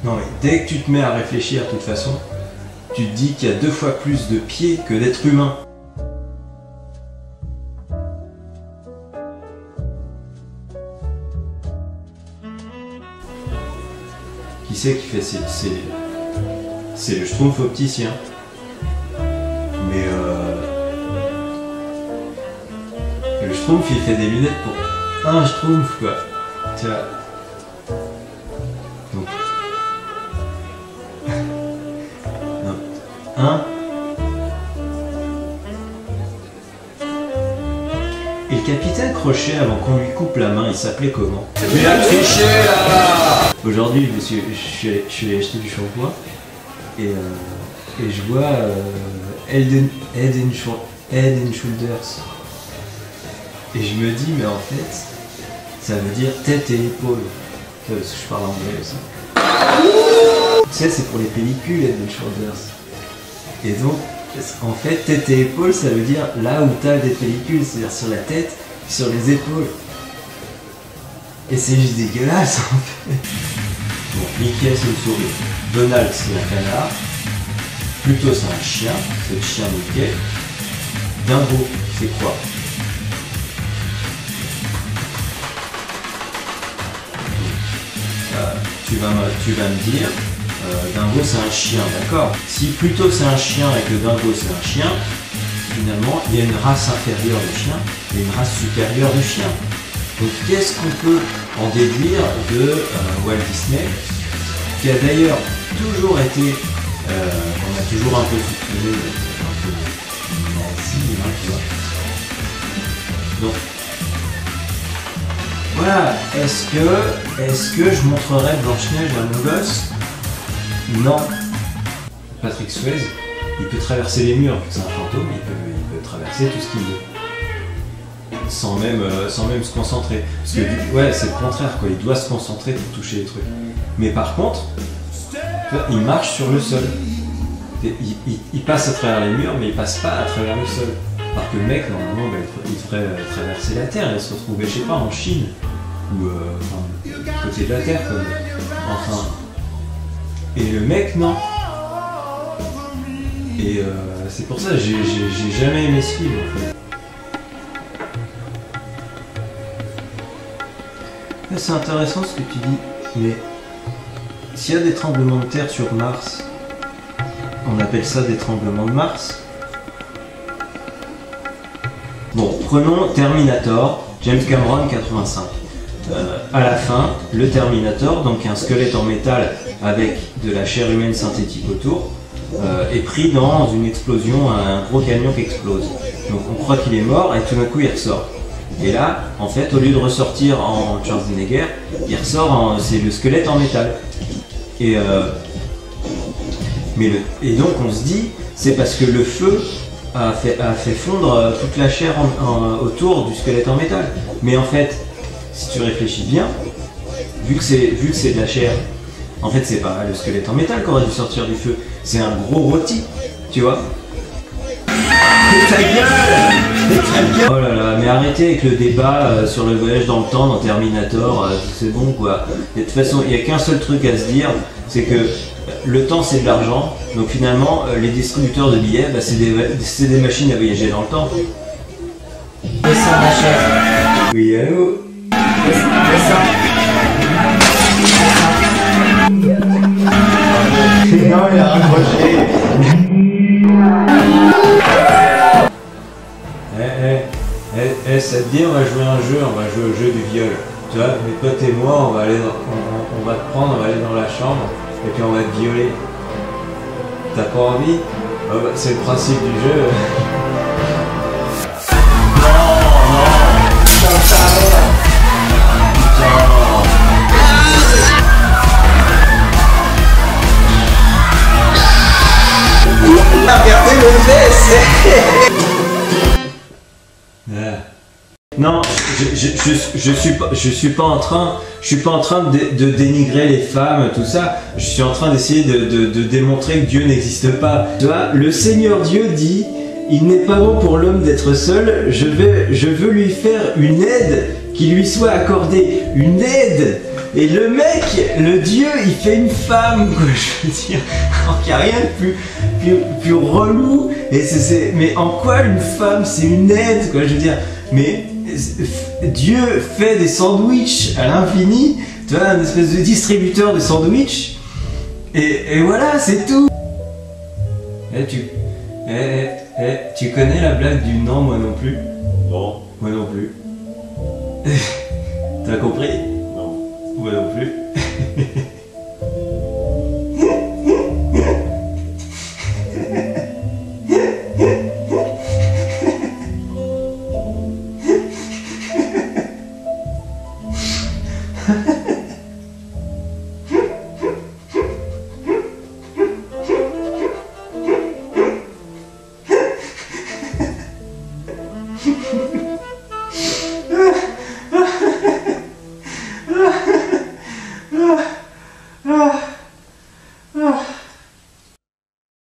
Non mais dès que tu te mets à réfléchir de toute façon, tu te dis qu'il y a 2 fois plus de pieds que d'êtres humains. Qui c'est qui fait c'est le Schtroumpf opticien. Mais le Schtroumpf il fait des lunettes pour un Schtroumpf quoi. Tu vois. Donc non. Un. Et le capitaine Crochet avant qu'on lui coupe la main il s'appelait comment? Il a triché là. Aujourd'hui je suis allé acheter du shampoing et je vois Head and Shoulders. Et je me dis, mais en fait, ça veut dire tête et épaule. Parce que je parle anglais aussi. Tu sais, c'est pour les pellicules, Head and Shoulders. Et donc, en fait, tête et épaule, ça veut dire là où t'as des pellicules, c'est-à-dire sur la tête, sur les épaules. Et c'est juste dégueulasse, en fait. Bon, Mickey, c'est une souris. Donald, c'est un canard. Pluto, c'est un chien, c'est le chien Mickey. Dingo, c'est quoi? Tu vas me dire, Dingo c'est un chien, d'accord? Si Pluto c'est un chien et que Dingo c'est un chien, finalement il y a une race inférieure de chien et une race supérieure de chien. Donc qu'est-ce qu'on peut en déduire de Walt Disney, qui a d'ailleurs toujours été, on a toujours un peu soupçonné d'être un peu nazi, hein, tu vois. Donc voilà, est-ce que je montrerai Blanche-Neige à mon gosse? Non. Patrick Swayze, il peut traverser les murs, vu que c'est un fantôme, il peut traverser tout ce qu'il veut. Sans même se concentrer. Parce que ouais, c'est le contraire, quoi. Il doit se concentrer pour toucher les trucs. Mais par contre, il marche sur le sol. Il passe à travers les murs, mais il passe pas à travers le sol. Alors que le mec, normalement, il devrait traverser la Terre et se retrouver, je sais pas, en Chine. Ou côté de la Terre, quoi. Enfin. Et le mec, non. Et c'est pour ça que j'ai jamais aimé ce film, en fait. C'est intéressant ce que tu dis, mais s'il y a des tremblements de terre sur Mars, on appelle ça des tremblements de Mars. Bon, prenons Terminator, James Cameron 85. À la fin, le Terminator, donc un squelette en métal avec de la chair humaine synthétique autour, est pris dans une explosion, un gros camion qui explose. Donc on croit qu'il est mort et tout d'un coup il ressort. Et là, en fait, au lieu de ressortir en Schwarzenegger, il ressort c'est le squelette en métal. Et donc on se dit, c'est parce que le feu a fait fondre toute la chair autour du squelette en métal. Mais en fait, si tu réfléchis bien, vu que c'est de la chair, en fait c'est pas le squelette en métal qui aurait dû sortir du feu, c'est un gros rôti, tu vois. Ta gueule! Oh là là, mais arrêtez avec le débat sur le voyage dans le temps dans Terminator, c'est bon quoi. Et de toute façon, il n'y a qu'un seul truc à se dire, c'est que le temps c'est de l'argent, donc finalement les distributeurs de billets, bah, c'est des machines à voyager dans le temps. Descends ma chaise. Oui, allô? Descends. Non, il a raccroché. Ça te dit, on va jouer un jeu, on va jouer au jeu du viol. Tu vois, mes potes et moi, on va te prendre, on va aller dans la chambre, et puis on va te violer. T'as pas envie? C'est le principe du jeu. Regardez le fesses. Non, je suis pas en train de dénigrer les femmes, tout ça. Je suis en train d'essayer de démontrer que Dieu n'existe pas. Tu vois, le Seigneur Dieu dit, il n'est pas bon pour l'homme d'être seul. Je veux lui faire une aide qui lui soit accordée. Une aide. Et le mec, le dieu, il fait une femme, quoi, je veux dire. Alors qu'il n'y a rien de plus relou. Et mais en quoi une femme, c'est une aide, quoi, je veux dire. Mais Dieu fait des sandwichs à l'infini, tu vois, un espèce de distributeur de sandwichs. Et voilà, c'est tout. Tu connais la blague du non, moi non plus? Non. Moi non plus. T'as compris? Non. Moi non plus. Ah.